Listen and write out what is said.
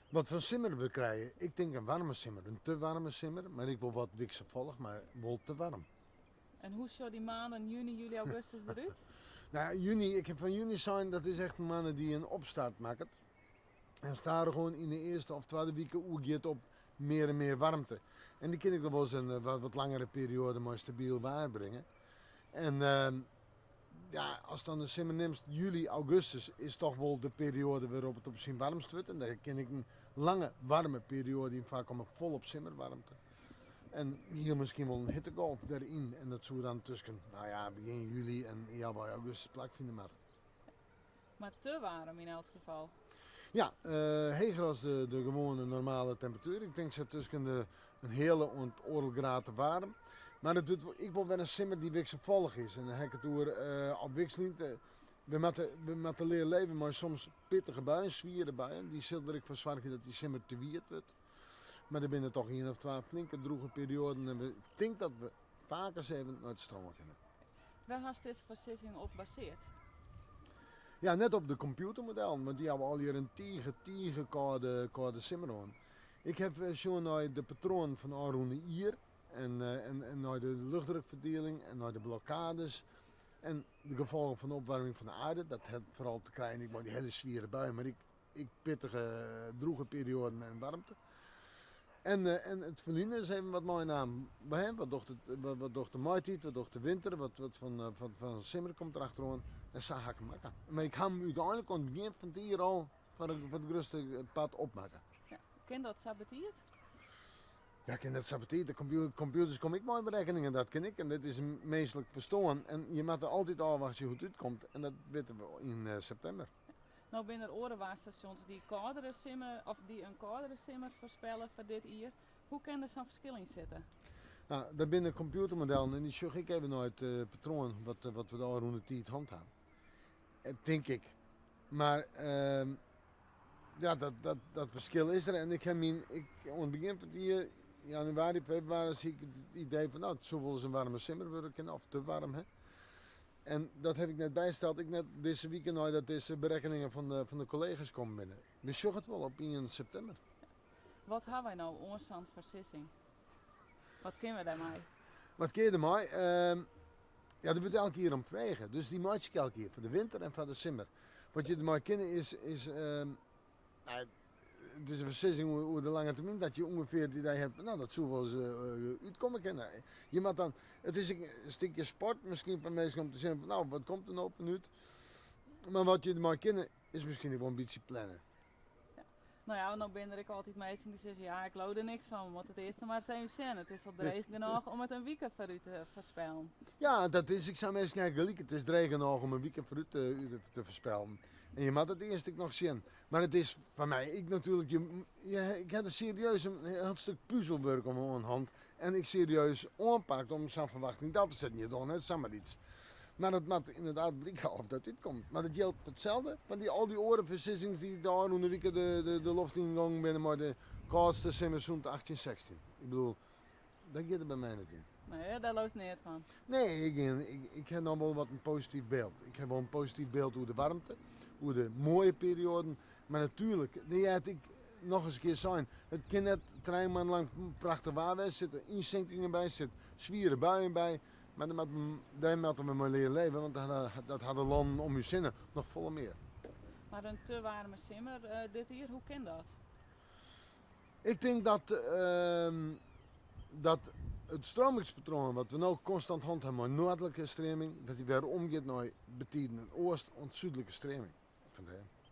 Wat voor simmer we krijgen, ik denk een warme simmer, een te warme simmer, maar ik wil wat wisselvallig, maar wel te warm. En hoe zou die maanden juni, juli, augustus eruit? Nou, juni, ik heb van juni zijn, dat is echt een mannen die een opstart maken. En staan er gewoon in de eerste of tweede weken oegeet op meer en meer warmte. En die kan ik dan wel eens een wat langere periode maar stabiel waarbrengen. En ja, als dan de simmer neemt, juli, augustus is toch wel de periode waarop het op zijn warmst wordt. En daar ken ik een lange warme periode in, vaak kom ik vol op simmerwarmte. En hier misschien wel een hittegolf erin. En dat zou dan tussen, nou ja, begin juli en ja, bij augustus plak vinden maar. Maar te warm in elk geval. Ja, heger als de gewone normale temperatuur. Ik denk zo tussen een hele en oorlgraden warm. Maar het doet, ik wil wel een simmer die wisselvallig is. En dan heb ik het door op wisseling. We moeten leren leven, maar soms pittige buien, zwieren buien. Die zullen er voor zorgen dat die simmer te wierd wordt. Maar er binnen toch 1 of 2 flinke droege perioden. En ik denk dat we vaker eens even naar het stromen kunnen. Waar has deze beslissing op gebaseerd? Ja, net op de computermodel, want die hebben al hier een koude simmer aan. Ik heb zo naar de patroon van Aroene hier en naar de luchtdrukverdeling en naar de blokkades en de gevolgen van de opwarming van de aarde. Dat heeft vooral te krijgen, ik maak die hele zwiere bui, maar ik pittige droege perioden en warmte. En het verliezen is even wat mooi naam bij hem. Wat docht de maaitijd, wat docht de winter, wat van simmer komt erachteraan. En zo ga ik hem maken. Maar ik ga hem uiteindelijk aan het begin van het hier al van het grootste pad opmaken. Ja. Ken dat saboteerd? Ja, ik ken dat saboteerd. De computers kom ik mooi berekeningen, dat ken ik. En dit is meestelijk verstaan. En je moet er altijd al wachten hoe het uitkomt. En dat weten we in september. Nou binnen er orenwaarstations die koudere simmer of die een koudere simmer voorspellen voor dit jaar. Hoe kan er zo'n verschil in zitten? Nou, daar binnen computermodellen en die zoek ik even naar het patroon wat we daar rond de tijd handhaven. Denk ik. Maar ja, dat verschil is er. En ik heb aan het begin van die januari, februari zie ik het idee van nou, het zou wel eens een warme simmer worden of te warm. Hè? En dat heb ik net bijgesteld. Ik net deze weekend nou dat deze berekeningen van de collega's komen binnen. We zoeken het wel op in september. Wat hebben wij nou oorzaak versissing? Wat kunnen we daarmee? Wat kun je ermee? Ja, dat wordt elke keer om vragen. Dus die maak ik elke keer voor de winter en voor de simmer. Wat je ermee kennen is nou, het is een beslissing over de lange termijn dat je ongeveer het idee hebt van nou dat zou wel eens uitkomen kunnen. Je moet dan, het is een stukje sport misschien van mensen om te zeggen van nou wat komt er nou op en uit. Maar wat je ermee kennen is misschien gewoon een beetje plannen. Nou ja, nou ben ik altijd mensen die zeggen ja ik loop er niks van, we moeten het eerst maar eens even zien. Het is al dreig genoeg om het een weekend voor u te voorspellen. Ja, dat is, ik zou mensen kijken gelijk, het is dreig genoeg om een weekend voor u te voorspellen. En je moet het eerst nog zien. Maar het is van mij, ik natuurlijk, ik heb een serieus een heel stuk puzzelwerk om mijn hand. En ik serieus aanpakt om zo'n verwachting dat te zetten. Je doet net samen iets. Maar het moet inderdaad blikken of dat dit komt. Maar dat geldt voor hetzelfde. Van al die orenversissings die daar onder de weekend de loft ingegangen binnen, maar de koudste seizoen 1816. Ik bedoel, dat gaat er bij mij niet in. Nee, daar loopt niet van. Nee, ik heb nog wel wat een positief beeld. Ik heb wel een positief beeld over de warmte, over de mooie perioden. Maar natuurlijk, die had ik nog eens een keer zijn. Het kan net 3 maanden lang prachtig waar zijn, zitten inzinkingen bij, zitten zwiere buien bij. Maar daar moeten we maar leren leven, want dat hadden landen om je zinnen nog volle meer. Maar een te warme simmer dit hier, hoe kan dat? Ik denk dat het stromingspatroon wat we nu constant handhaven met noordelijke stroming, dat die weer omgaat naar betiden een oost- en zuidelijke stroming. Vandaar.